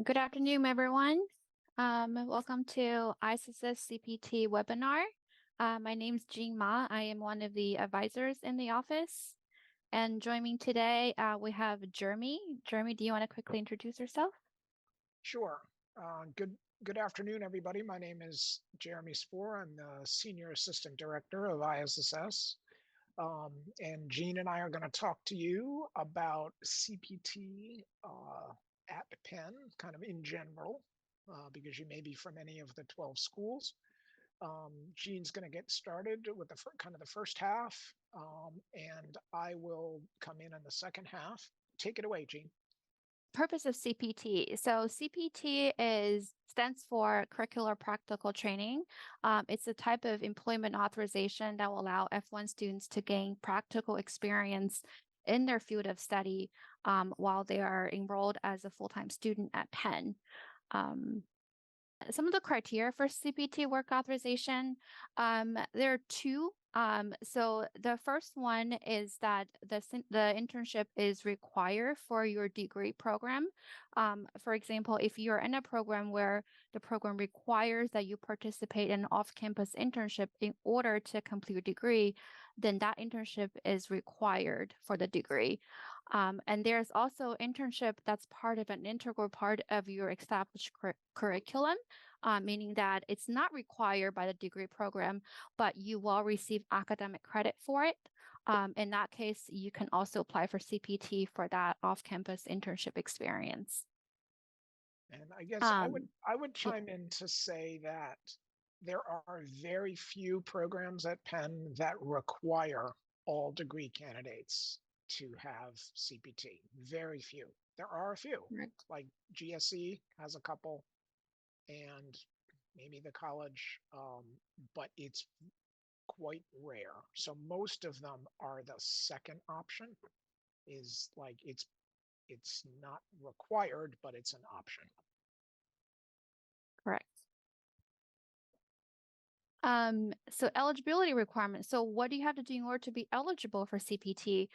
Good afternoon, everyone. Welcome to ISSS CPT webinar. My name is Jean Ma. I am one of the advisors in the office. And joining me today, we have Jeremy. Jeremy, do you want to quickly introduce yourself? Sure. Good afternoon, everybody. My name is Jeremy Spoor. I'm the Senior Assistant Director of ISSS. And Jean and I are going to talk to you about CPT at Penn, kind of in general, because you may be from any of the 12 schools. Jean's going to get started with the kind of the first half, and I will come in the second half. Take it away, Jean. Purpose of CPT. So CPT stands for Curricular Practical Training. It's a type of employment authorization that will allow F-1 students to gain practical experience in their field of study while they are enrolled as a full-time student at Penn. Some of the criteria for CPT work authorization, there are two. So the first one is that the internship is required for your degree program. For example, if you're in a program where the program requires that you participate in an off-campus internship in order to complete your degree, then that internship is required for the degree. And there's also internship that's part of an integral part of your established curriculum, meaning that it's not required by the degree program, but you will receive academic credit for it. In that case, you can also apply for CPT for that off-campus internship experience. And I guess I would chime in to say that there are very few programs at Penn that require all degree candidates to have CPT. Very few. There are a few, Right. like GSE has a couple, and maybe the college, but it's quite rare. So most of them are the second option. Is like it's not required, but it's an option. Correct. So eligibility requirements. So what do you have to do in order to be eligible for CPT?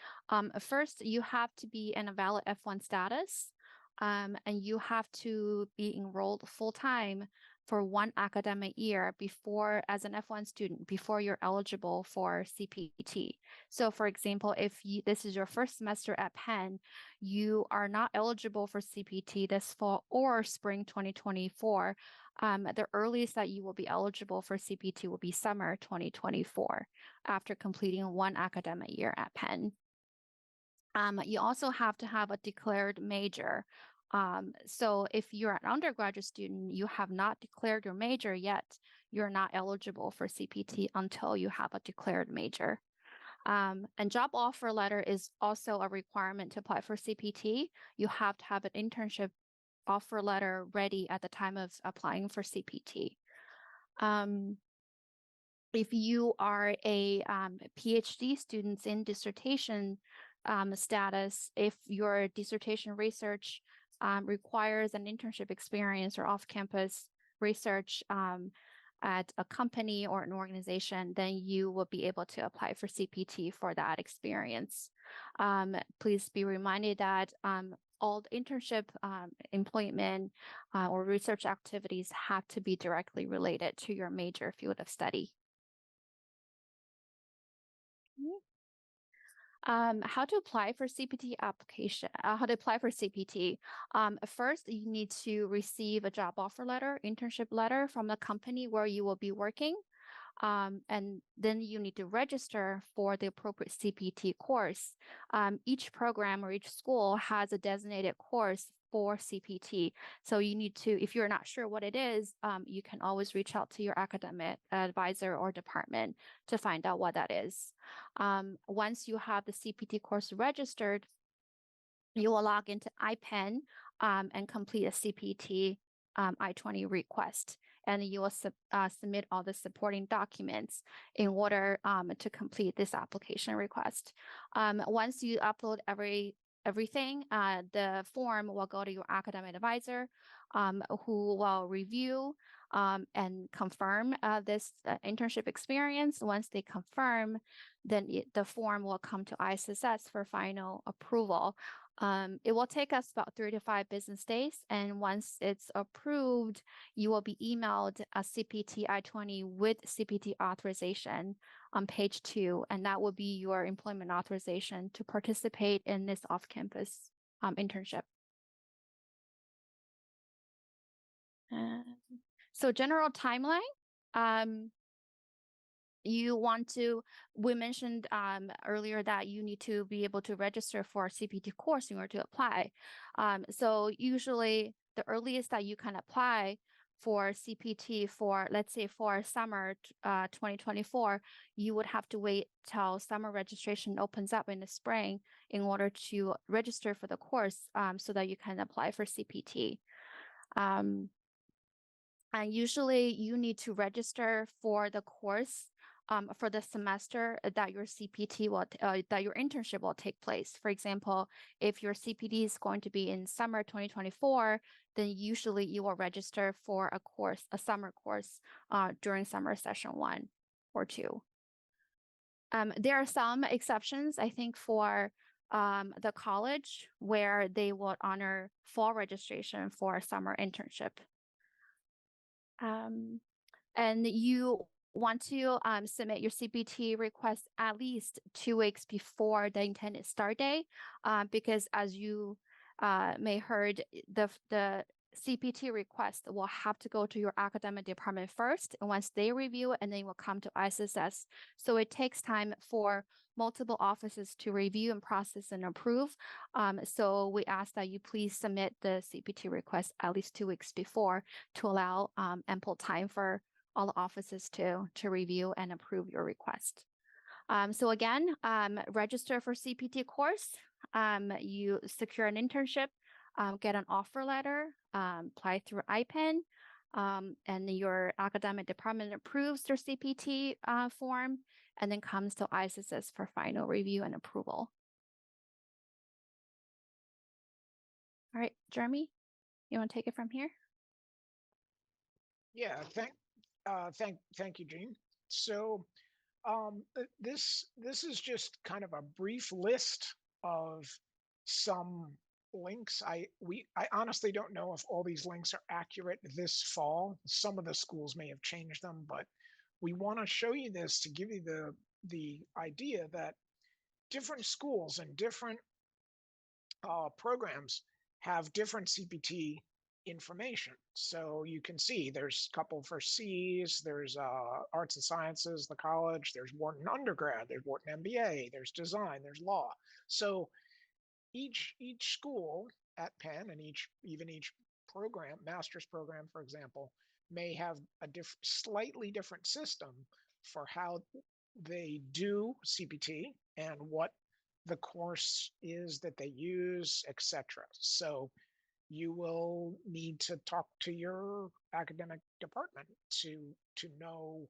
First, you have to be in a valid F-1 status, and you have to be enrolled full-time for 1 academic year before, as an F-1 student, before you're eligible for CPT. So for example, if this is your first semester at Penn, you are not eligible for CPT this fall or spring 2024. The earliest that you will be eligible for CPT will be summer 2024 after completing 1 academic year at Penn. You also have to have a declared major. So if you're an undergraduate student, you have not declared your major yet, you're not eligible for CPT until you have a declared major. And job offer letter is also a requirement to apply for CPT. You have to have an internship offer letter ready at the time of applying for CPT. If you are a PhD student in dissertation status, if your dissertation research requires an internship experience or off-campus research at a company or an organization, then you will be able to apply for CPT for that experience. Please be reminded that all the internship, employment, or research activities have to be directly related to your major field of study. How to apply for CPT application, how to apply for CPT. First, you need to receive a job offer letter, internship letter from the company where you will be working. And then you need to register for the appropriate CPT course. Each program or each school has a designated course for CPT. So you need to, if you're not sure what it is, you can always reach out to your academic advisor or department to find out what that is. Once you have the CPT course registered, you will log into IPEN and complete a CPT I-20 request. And you will submit all the supporting documents in order to complete this application request. Once you upload everything, the form will go to your academic advisor who will review and confirm this internship experience. Once they confirm, then the form will come to ISSS for final approval. It will take us about 3 to 5 business days, and once it's approved, you will be emailed a CPT I-20 with CPT authorization on page 2, and that will be your employment authorization to participate in this off-campus internship. So general timeline. We mentioned earlier that you need to be able to register for a CPT course in order to apply. So usually the earliest that you can apply for CPT for, let's say for summer 2024, you would have to wait till summer registration opens up in the spring in order to register for the course so that you can apply for CPT. And usually you need to register for the course for the semester that your CPT will, that your internship will take place. For example, if your CPT is going to be in summer 2024, then usually you will register for a course, a summer course during summer session 1 or 2. There are some exceptions, I think, for the college where they will honor fall registration for a summer internship. And you want to submit your CPT request at least 2 weeks before the intended start date, because as you may heard, the CPT request will have to go to your academic department first, and once they review it, and then it will come to ISSS. So it takes time for multiple offices to review and process and approve. So we ask that you please submit the CPT request at least 2 weeks before to allow ample time for all the offices to review and approve your request. So again, register for CPT course, you secure an internship, get an offer letter, apply through IPEN, and your academic department approves their CPT form, and then comes to ISSS for final review and approval. All right, Jeremy, you want to take it from here? Yeah, thank you, Jean. So this is just kind of a brief list of some links. I honestly don't know if all these links are accurate this fall. Some of the schools may have changed them, but we want to show you this to give you the idea that different schools and different programs have different CPT information. So you can see there's a couple for C's, there's arts and sciences, the college, there's Wharton undergrad, there's Wharton MBA, there's design, there's law. So each school at Penn and even each program, master's program, for example, may have a slightly different system for how they do CPT and what the course is that they use, etc. So you will need to talk to your academic department to know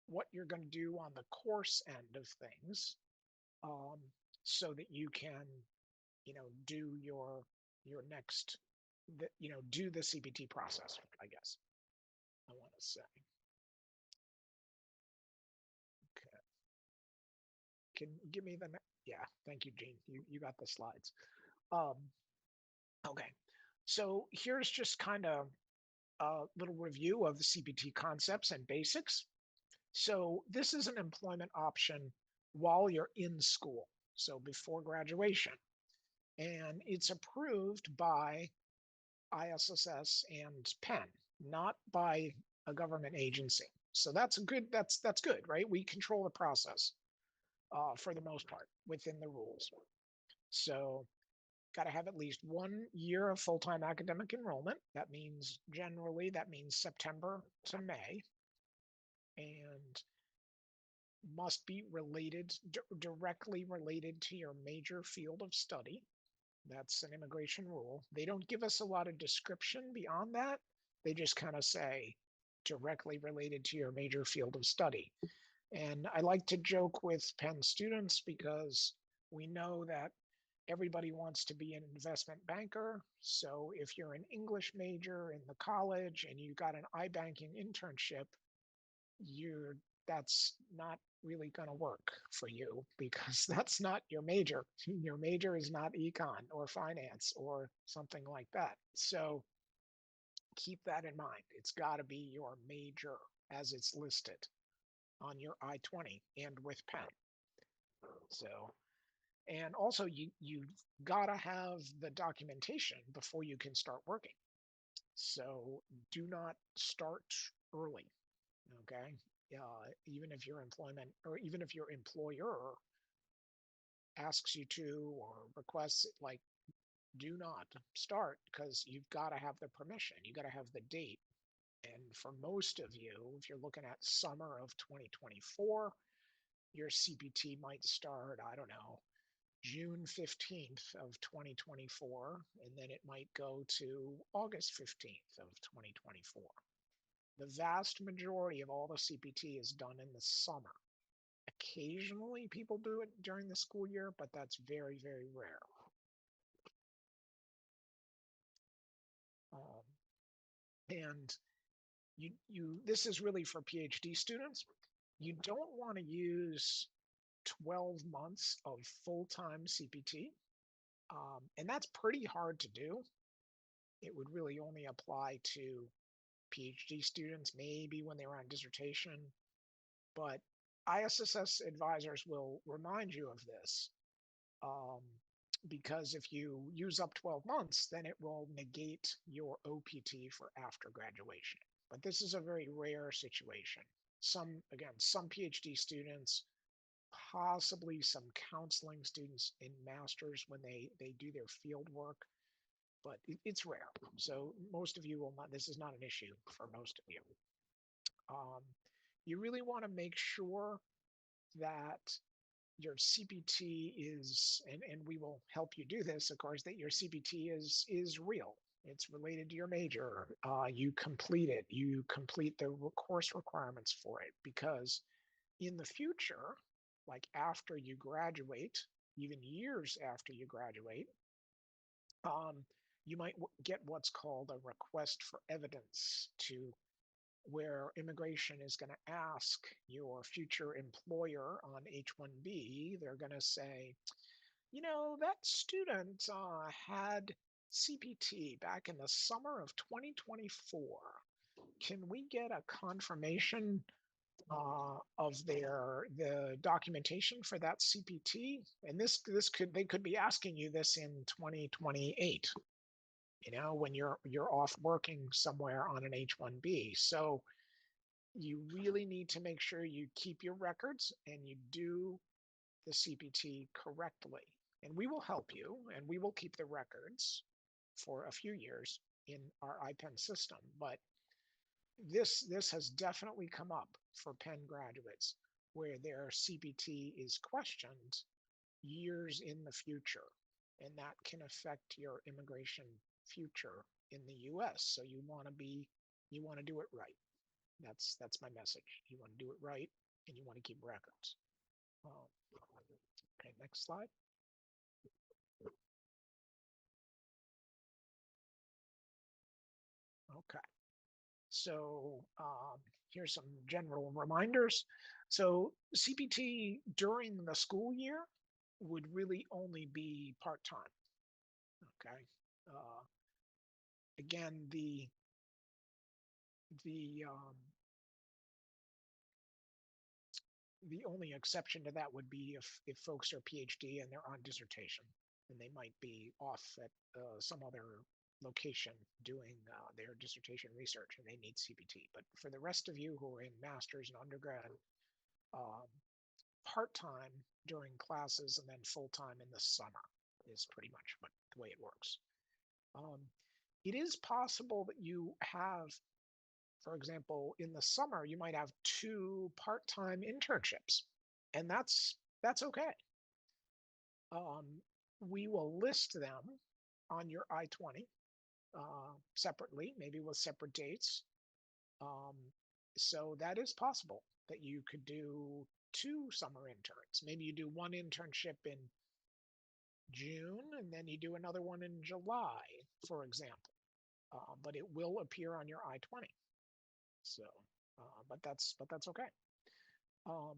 what you're going to do on the course end of things, so that you can, do your next, do the CPT process, I guess I want to say. Okay. Can you give me the yeah, thank you, Jean. You got the slides. Okay. So here's just kind of a little review of the CPT concepts and basics. So this is an employment option while you're in school, so before graduation. And it's approved by ISSS and Penn, not by a government agency. So that's good, right? We control the process for the most part within the rules. So got to have at least 1 year of full-time academic enrollment. That means September to May, and must be directly related to your major field of study. That's an immigration rule. They don't give us a lot of description beyond that. They just kind of say directly related to your major field of study. And I like to joke with Penn students because we know that everybody wants to be an investment banker. So if you're an English major in the college and you got an iBanking internship, you're that's not really going to work for you because that's not your major. Your major is not econ or finance or something like that. So keep that in mind. It's got to be your major as it's listed on your I-20 and with Penn. So, and also you've got to have the documentation before you can start working. So do not start early. Okay. Even if your employment or even if your employer asks you to or requests it, like, do not start because you've got to have the permission. You got to have the date. And for most of you, if you're looking at summer of 2024, your CPT might start, I don't know, June 15th of 2024, and then it might go to August 15th of 2024. The vast majority of all the CPT is done in the summer. Occasionally people do it during the school year, but that's very, very rare. And this is really for PhD students. You don't want to use 12 months of full-time CPT. And that's pretty hard to do. It would really only apply to PhD students, maybe when they were on dissertation. But ISSS advisors will remind you of this because if you use up 12 months, then it will negate your OPT for after graduation. But this is a very rare situation. Some PhD students, possibly some counseling students in masters when they do their field work, but it's rare. So most of you will not, this is not an issue for most of you. You really want to make sure that your CPT is, and we will help you do this, of course, that your CPT is real. It's related to your major. You complete it. You complete the course requirements for it, because in the future, like after you graduate, even years after you graduate, you might get what's called a request for evidence, to where immigration is going to ask your future employer on H-1B. They're going to say, you know, that student had CPT back in the summer of 2024. Can we get a confirmation of the documentation for that CPT? And they could be asking you this in 2028. When you're off working somewhere on an H-1B. So you really need to make sure you keep your records and you do the CPT correctly. And we will help you, and we will keep the records for a few years in our IPEN system. But this has definitely come up for Penn graduates where their CPT is questioned years in the future, and that can affect your immigration future in the US. So you want to do it right. That's my message. You want to do it right, and you want to keep records. Okay, next slide. Okay. So here's some general reminders. So CPT during the school year would really only be part-time. Okay. Again, the only exception to that would be if folks are PhD and they're on dissertation, and they might be off at some other location doing their dissertation research, and they need CPT. But for the rest of you who are in master's and undergrad, part-time during classes and then full-time in the summer is pretty much the way it works. It is possible that you have, for example, in the summer, you might have 2 part-time internships, and that's okay. We will list them on your I-20 separately, maybe with separate dates. So that is possible that you could do 2 summer interns. Maybe you do one internship in June, and then you do another one in July, for example. But it will appear on your I-20. So, but that's okay. Um,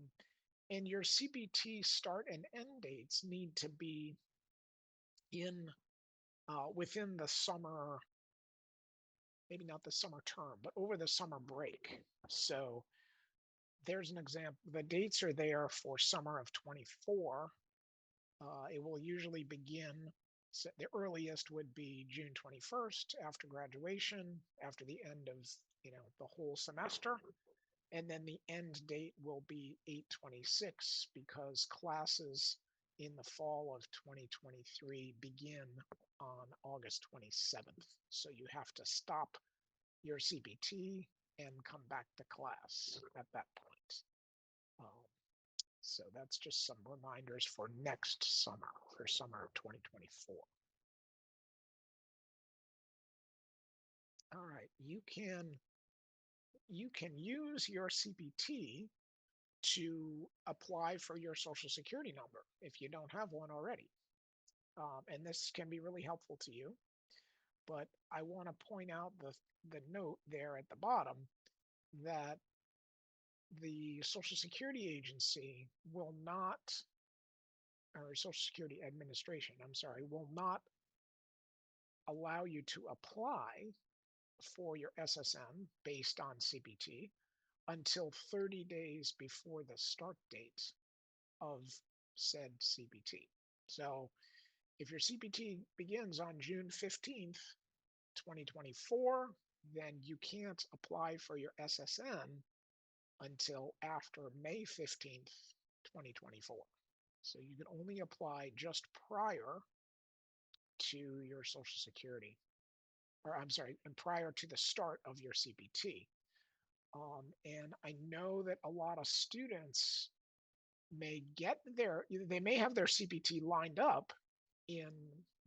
and your CPT start and end dates need to be in within the summer, maybe not the summer term, but over the summer break. So there's an example. The dates are there for summer of 24. It will usually begin, so the earliest would be June 21st after graduation, after the end of, the whole semester. And then the end date will be 8/26 because classes in the fall of 2023 begin on August 27th. So you have to stop your CPT and come back to class at that point. So that's just some reminders for next summer, for summer of 2024. All right, you can use your CPT to apply for your Social Security number if you don't have one already. And this can be really helpful to you. But I want to point out the note there at the bottom that the Social Security Agency will not, or Social Security Administration, I'm sorry, will not allow you to apply for your SSN based on CPT until 30 days before the start date of said CPT. So if your CPT begins on June 15th, 2024, then you can't apply for your SSN until after May 15th, 2024. So you can only apply just prior to your Social Security, or I'm sorry, and prior to the start of your CPT. And I know that a lot of students they may have their CPT lined up in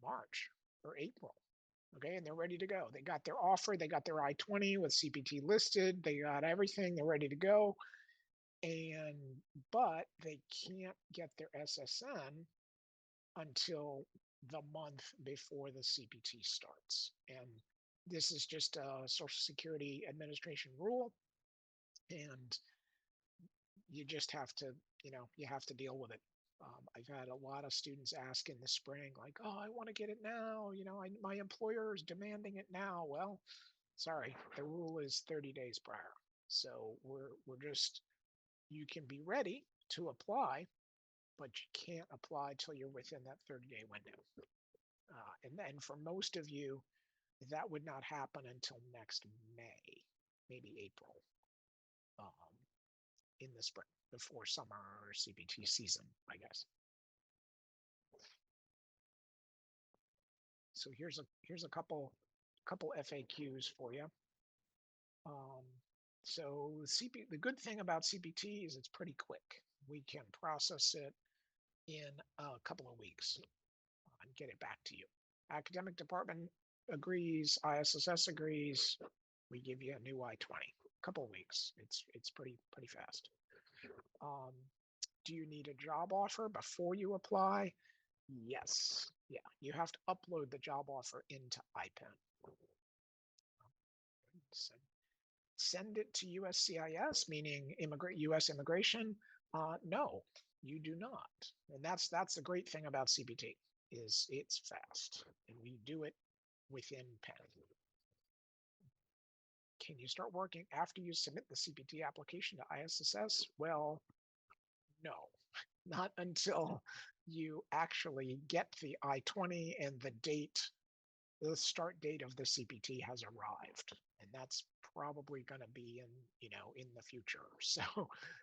March or April. Okay, and they're ready to go. They got their offer, they got their I-20 with CPT listed, they got everything, they're ready to go. But they can't get their SSN until the month before the CPT starts. And this is just a Social Security Administration rule. And you just have to, you have to deal with it. I've had a lot of students ask in the spring, like, "Oh, I want to get it now. My employer is demanding it now." Well, sorry, the rule is 30 days prior. So we're just, you can be ready to apply, but you can't apply till you're within that 30-day window. And then for most of you, that would not happen until next May, maybe April, in the spring, before summer or CPT season, I guess. So here's a couple FAQs for you. So the good thing about CPT is it's pretty quick. We can process it in a couple of weeks and get it back to you. Academic department agrees, ISSS agrees, we give you a new I-20. A couple of weeks. It's pretty fast. Do you need a job offer before you apply? Yes. Yeah, you have to upload the job offer into IPEN. Send it to USCIS, meaning US immigration. No, you do not. And that's the great thing about CPT, is it's fast, and we do it within PEN. Can you start working after you submit the CPT application to ISSS? Well, no, not until you actually get the I-20 and the start date of the CPT has arrived. And that's probably going to be in the future. So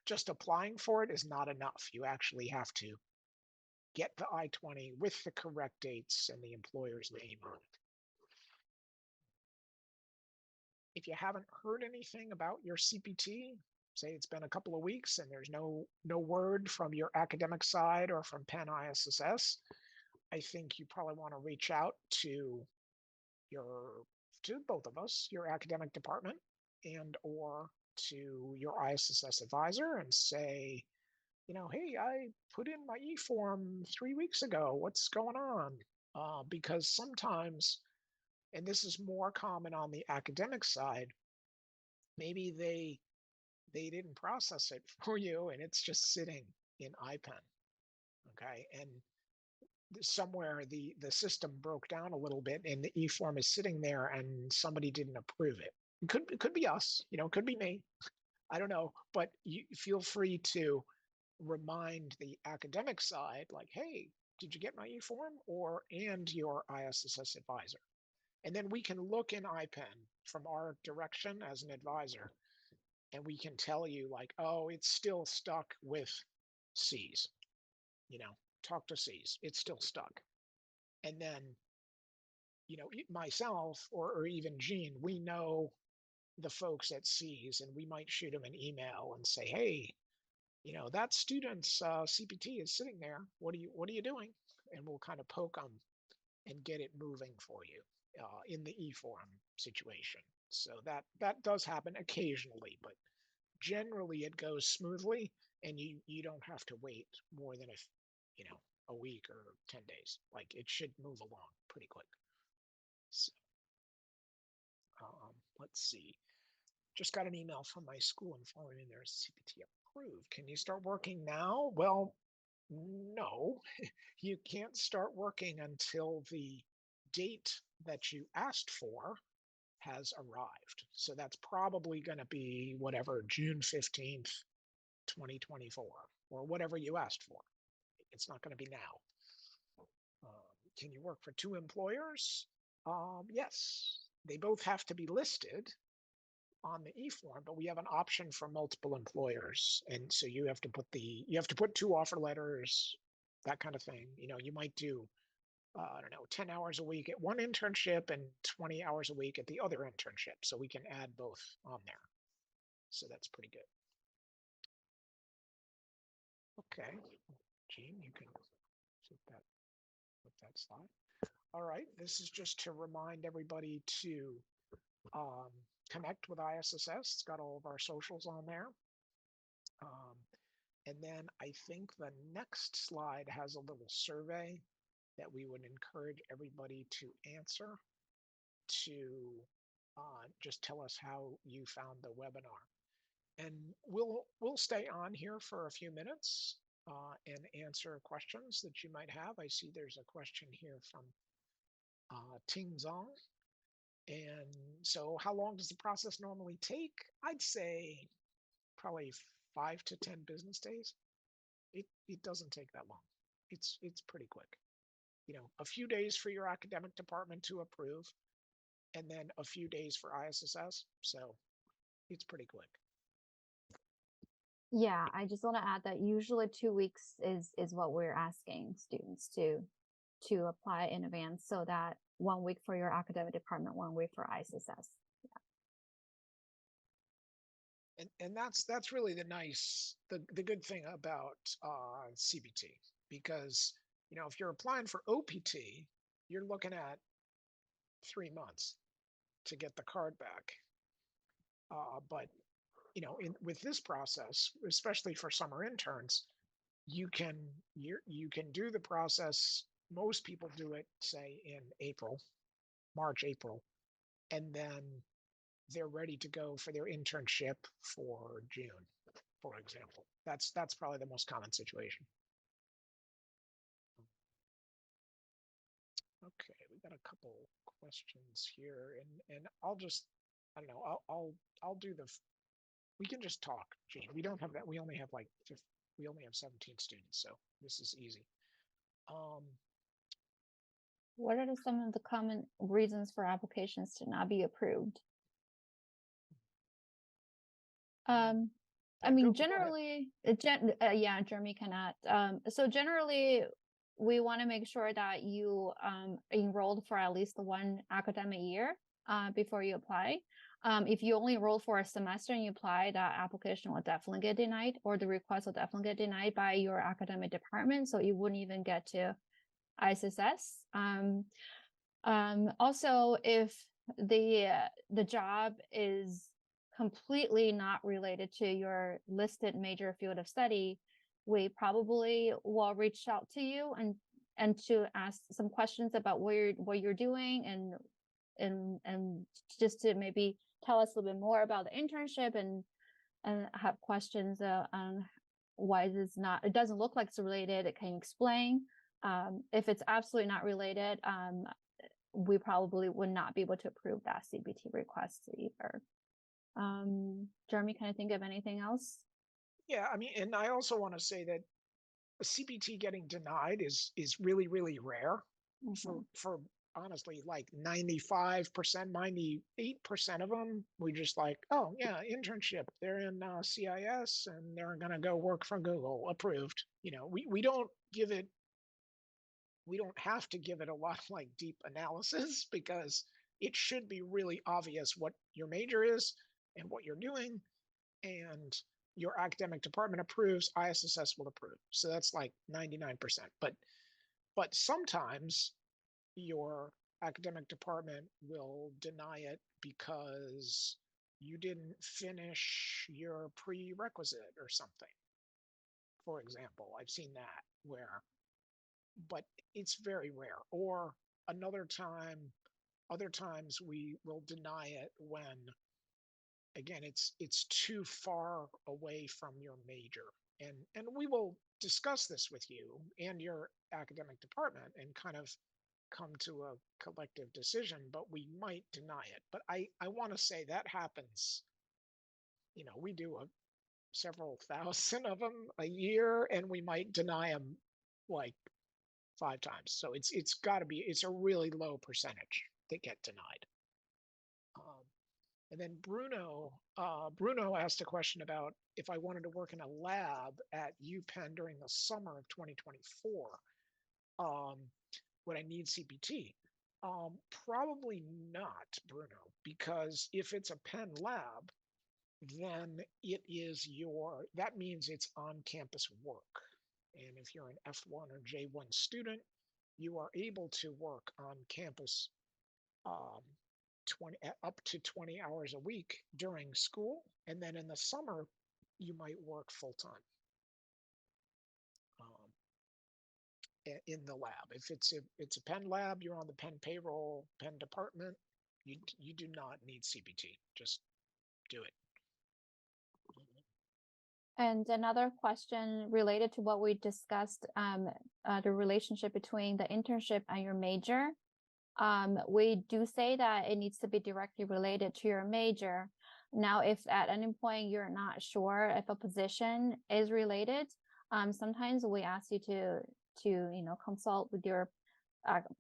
just applying for it is not enough. You actually have to get the I-20 with the correct dates and the employer's name on it. If you haven't heard anything about your CPT, say it's been a couple of weeks and there's no word from your academic side or from Penn ISSS, I think you probably want to reach out to both of us, your academic department, and or to your ISSS advisor, and say, hey, I put in my e-form 3 weeks ago. What's going on? Because sometimes, and this is more common on the academic side, maybe they they didn't process it for you, and it's just sitting in IPEN. Okay, and somewhere the system broke down a little bit, and the e-form is sitting there, and somebody didn't approve it. It could be us, it could be me. I don't know, but you feel free to remind the academic side, like, hey, did you get my e-form, and your ISSS advisor? And then we can look in IPEN from our direction as an advisor, and we can tell you, like, oh, it's still stuck with C's. Talk to C's. It's still stuck. And then, myself or even Gene, we know the folks at C's, and we might shoot them an email and say, hey, that student's CPT is sitting there. What are you doing? And we'll kind of poke them and get it moving for you in the e-form situation. So that does happen occasionally, but generally it goes smoothly, and you don't have to wait more than a week or 10 days. Like, it should move along pretty quick. So, let's see. Just got an email from my school informing me there's CPT approved. Can you start working now? Well, no, you can't start working until the date that you asked for has arrived. So that's probably going to be whatever, June 15th, 2024, or whatever you asked for. It's not going to be now. Can you work for two employers? Yes, they both have to be listed on the e-form, but we have an option for multiple employers, and so you have to put two offer letters, that kind of thing. You might do I don't know, 10 hours a week at one internship and 20 hours a week at the other internship, so we can add both on there. So that's pretty good. Okay, Gene, you can put that slide. All right, this is just to remind everybody to connect with ISSS. It's got all of our socials on there. And then I think the next slide has a little survey that we would encourage everybody to answer, to just tell us how you found the webinar. And we'll stay on here for a few minutes and answer questions that you might have. I see there's a question here from Ting Zong. And so how long does the process normally take? I'd say probably 5 to 10 business days. It doesn't take that long. It's pretty quick. A few days for your academic department to approve, and then a few days for ISSS. So it's pretty quick. Yeah, I just want to add that usually 2 weeks is what we're asking students to apply in advance, so that 1 week for your academic department, 1 week for ISSS. And that's really the good thing about CPT, because if you're applying for OPT, you're looking at 3 months to get the card back. But with this process, especially for summer interns, you can do the process. Most people do it, say, in March, April, and then they're ready to go for their internship for June, for example. That's probably the most common situation. Okay, we got a couple questions here, and I'll just, I don't know, I'll do we can just talk, Gene. We don't have that. We only have 17 students, so this is easy. What are some of the common reasons for applications to not be approved? I mean, generally, Jeremy can add. So generally, we want to make sure that you enrolled for at least 1 academic year before you apply. If you only enroll for a semester and you apply, that application will definitely get denied, or the request will definitely get denied by your academic department, so you wouldn't even get to ISSS. Also, if the job is completely not related to your listed major field of study, we probably will reach out to you and to ask some questions about what you're doing, and just to maybe tell us a little bit more about the internship, and and have questions on why it doesn't look like it's related, can you explain? If it's absolutely not related, we probably would not be able to approve that CPT request either. Jeremy, can I think of anything else? Yeah, I mean, and I also want to say that a CPT getting denied is really, really rare. For honestly, like 95%, 98% of them, we just like, oh yeah, internship. They're in CIS and they're gonna go work for Google. Approved. You know, we don't give it. We don't have to give it a lot of like deep analysis because it should be really obvious what your major is and what you're doing, and your academic department approves, ISSS will approve. So that's like 99%. But sometimes your academic department will deny it because you didn't finish your prerequisite or something. For example, I've seen that where, but it's very rare. Or another time, other times we will deny it when, again, it's too far away from your major. And we will discuss this with you and your academic department and kind of come to a collective decision, but we might deny it. But I want to say that happens. You know, we do several thousand of them a year, and we might deny them like 5 times. So it's got to be, it's a really low percentage that get denied. And then Bruno asked a question about if I wanted to work in a lab at UPenn during the summer of 2024, would I need CPT? Probably not, Bruno, because if it's a Penn lab, then that means it's on-campus work. And if you're an F-1 or J-1 student, you are able to work on campus up to 20 hours a week during school, and then in the summer you might work full-time in the lab. If it's a Penn lab, you're on the Penn payroll, Penn department, you do not need CPT. Just do it. And another question related to what we discussed, the relationship between the internship and your major. We do say that it needs to be directly related to your major. Now, if at any point you're not sure if a position is related, sometimes we ask you to consult with your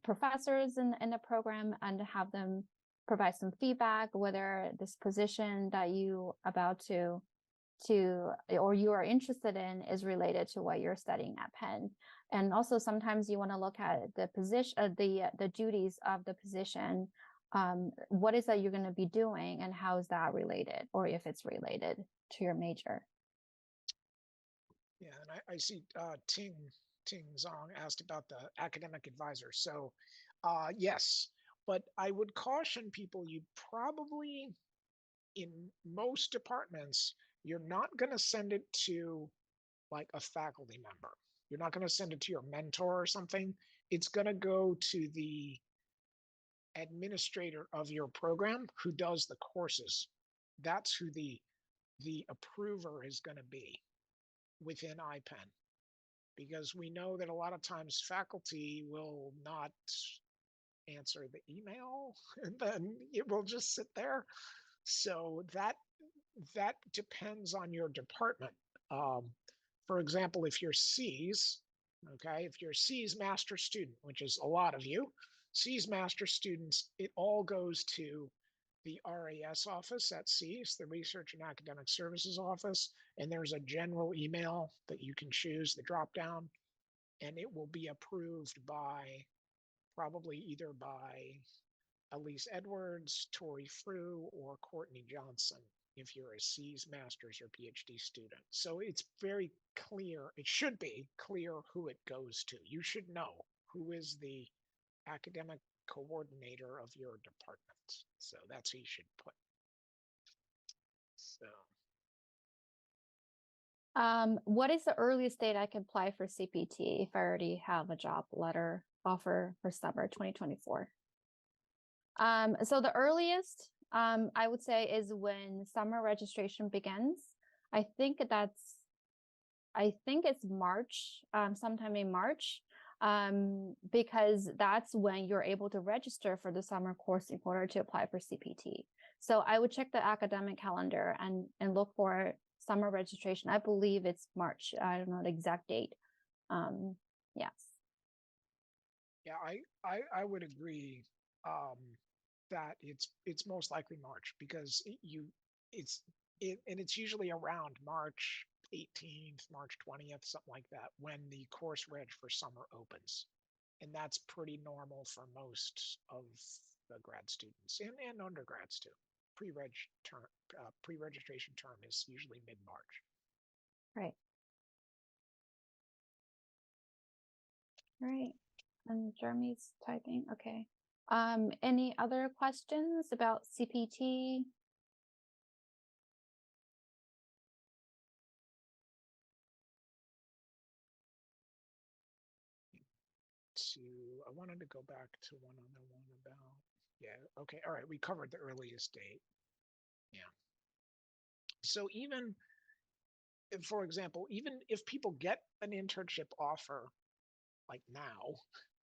professors in the program and have them provide some feedback whether this position that you about to or you are interested in is related to what you're studying at Penn. And also sometimes you want to look at the position, the duties of the position. What is that you're going to be doing and how is that related, or if it's related to your major? Yeah, and I see Ting Zong asked about the academic advisor. So yes, but I would caution people, you probably, in most departments, you're not going to send it to like a faculty member. You're not going to send it to your mentor or something. It's going to go to the administrator of your program who does the courses. That's who the approver is going to be within IPEN, because we know that a lot of times faculty will not answer the email and then it will just sit there. So that depends on your department. For example, if you're C's, okay, if you're C's master student, which is a lot of you, C's master students, it all goes to the RAS office at C's, the Research and Academic Services office, and there's a general email that you can choose, the drop down, and it will be approved by probably either by Elise Edwards, Tori Frew, or Courtney Johnson if you're a C's, master's, or PhD student. So it's very clear, it should be clear who it goes to. You should know who is the academic coordinator of your department. So that's who you should put. So. What is the earliest date I can apply for CPT if I already have a job letter offer for summer 2024? So the earliest I would say is when summer registration begins. I think it's March, sometime in March, because that's when you're able to register for the summer course in order to apply for CPT. So I would check the academic calendar and look for summer registration. I believe it's March. I don't know the exact date. Yes. Yeah, I would agree that it's most likely March because it's usually around March 18th, March 20th, something like that, when the course reg for summer opens. And that's pretty normal for most of the grad students and undergrads too. Pre-reg term, pre-registration term is usually mid-March. Right. Right. And Jeremy's typing. Okay. Any other questions about CPT? I wanted to go back to one other one about, yeah, okay, all right, we covered the earliest date. Yeah. So even, for example, even if people get an internship offer like now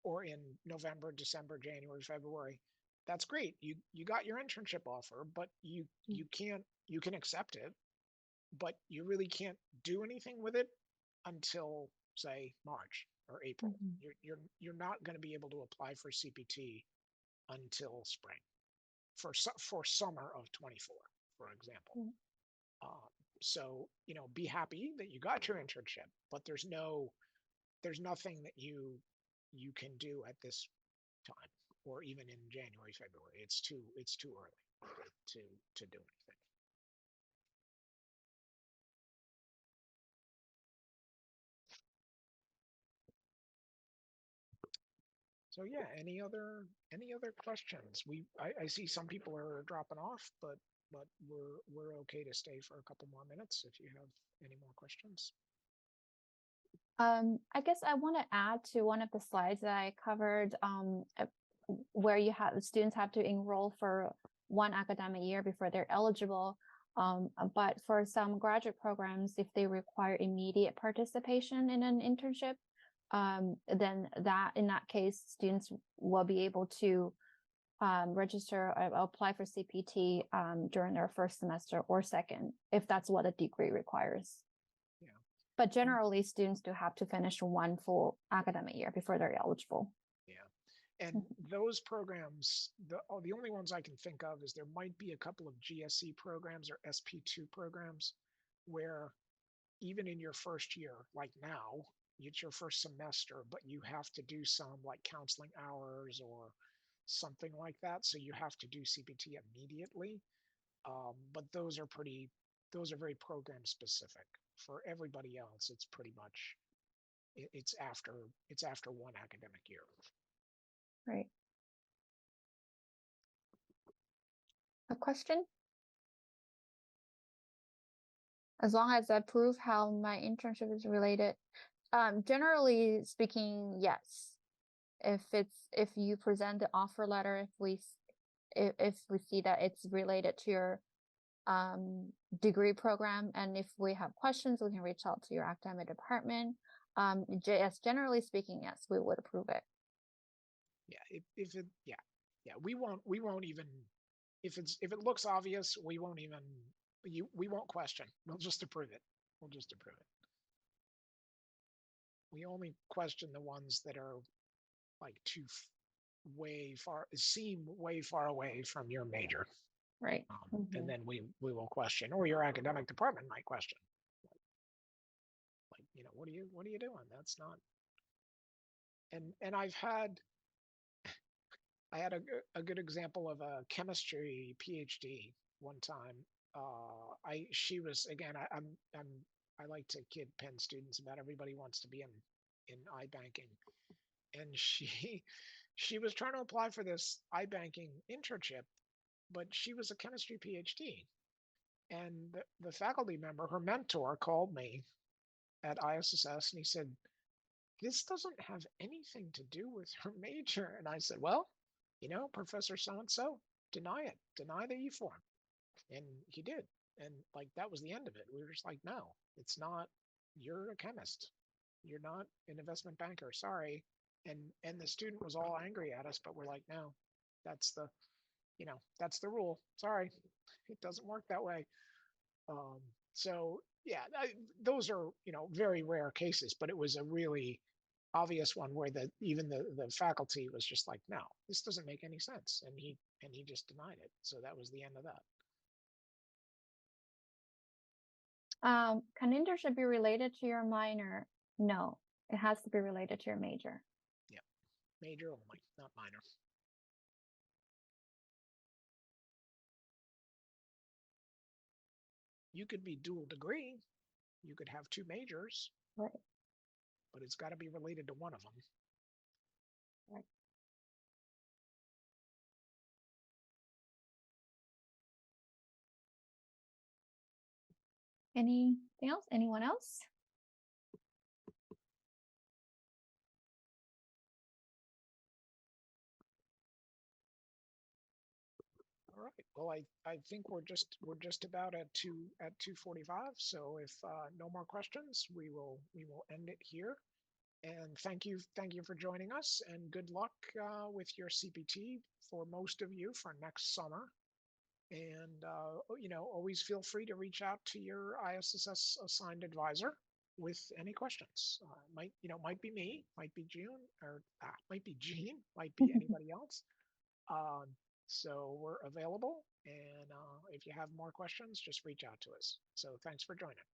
or in November, December, January, February, that's great. You got your internship offer, but you can accept it, but you really can't do anything with it until say March or April. Mm-hmm. You're not going to be able to apply for CPT until spring for summer of 24, for example. Mm-hmm. So be happy that you got your internship, but there's nothing that you can do at this time or even in January, February. It's too early to do anything. So yeah, any other questions? I see some people are dropping off, but we're okay to stay for a couple more minutes if you have any more questions. I guess I want to add to one of the slides that I covered, where you have students have to enroll for one academic year before they're eligible. But for some graduate programs, if they require immediate participation in an internship, then in that case, students will be able to register or apply for CPT during their first semester or second, if that's what a degree requires. Yeah. But generally, students do have to finish one full academic year before they're eligible. Yeah. And those programs, the only ones I can think of is there might be a couple of GSE programs or SP2 programs where even in your first year, like now, it's your first semester, but you have to do some like counseling hours or something like that. So you have to do CPT immediately. But those are very program specific. For everybody else, it's pretty much it's after one academic year. Right. A question? As long as I prove how my internship is related. Generally speaking, yes. If you present the offer letter, if we see that it's related to your degree program, and if we have questions, we can reach out to your academic department. Yes, generally speaking, yes, we would approve it. Yeah, we won't even if it looks obvious, we won't question. We'll just approve it. We only question the ones that are like seem way far away from your major. Right. And then we will question, or your academic department might question, like what are you doing? That's not. And I had a good example of a chemistry PhD one time. She was, again, I like to kid Penn students about everybody wants to be in iBanking, and she was trying to apply for this iBanking internship, but she was a chemistry PhD, and the faculty member, her mentor, called me at ISSS and he said, "This doesn't have anything to do with her major," and I said, "Well, Professor so-and-so, deny it, deny the E form." And he did. And like that was the end of it. We were just like, no, it's not. You're a chemist. You're not an investment banker. Sorry. And the student was all angry at us, but we're like, no, that's the that's the rule. Sorry, it doesn't work that way. Um, so yeah, those are very rare cases, but it was a really obvious one where even the faculty was just like, no, this doesn't make any sense, and he just denied it. So that was the end of that. Can internship be related to your minor? No, it has to be related to your major. Yeah, major only, not minor. You could be dual degree. You could have two majors, Right. but it's got to be related to one of them. Right. Anything else? Anyone else? All right. Well, I think we're just about at 2:45. So if no more questions, we will end it here. And thank you for joining us, and good luck with your CPT for most of you for next summer. And always feel free to reach out to your ISSS assigned advisor with any questions. Might be me, might be June, or might be Jean, might be anybody else. Um, so we're available, and if you have more questions, just reach out to us. So thanks for joining.